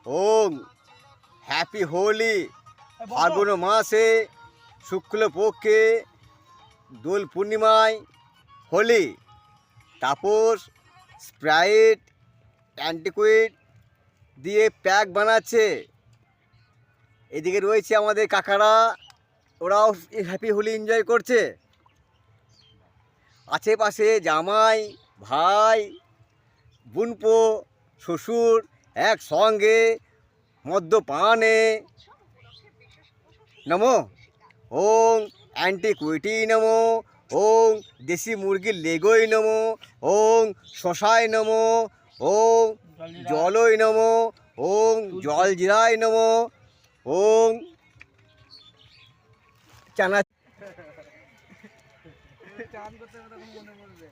ওং হ্যাপি হোলি ফাল্গুন মাসে শুক্লপক্ষে দোল পূর্ণিমায় হোলি। তাপস স্প্রাইট অ্যান্টিকুইড দিয়ে প্যাক বানাচ্ছে। এদিকে রয়েছে আমাদের কাকারা, ওরাও হ্যাপি হোলি এনজয় করছে। আশেপাশে জামাই ভাই বোনপো শ্বশুর একসঙ্গে মদ্যপানে নমো ওং অ্যান্টিকুইটি নমো ওং দেশি মুরগির লেগই নমো ওং শশায় নমো ওং জলই নমো ওং জল জিরায় নমো ওং চানা চান করতে মনে পড়বে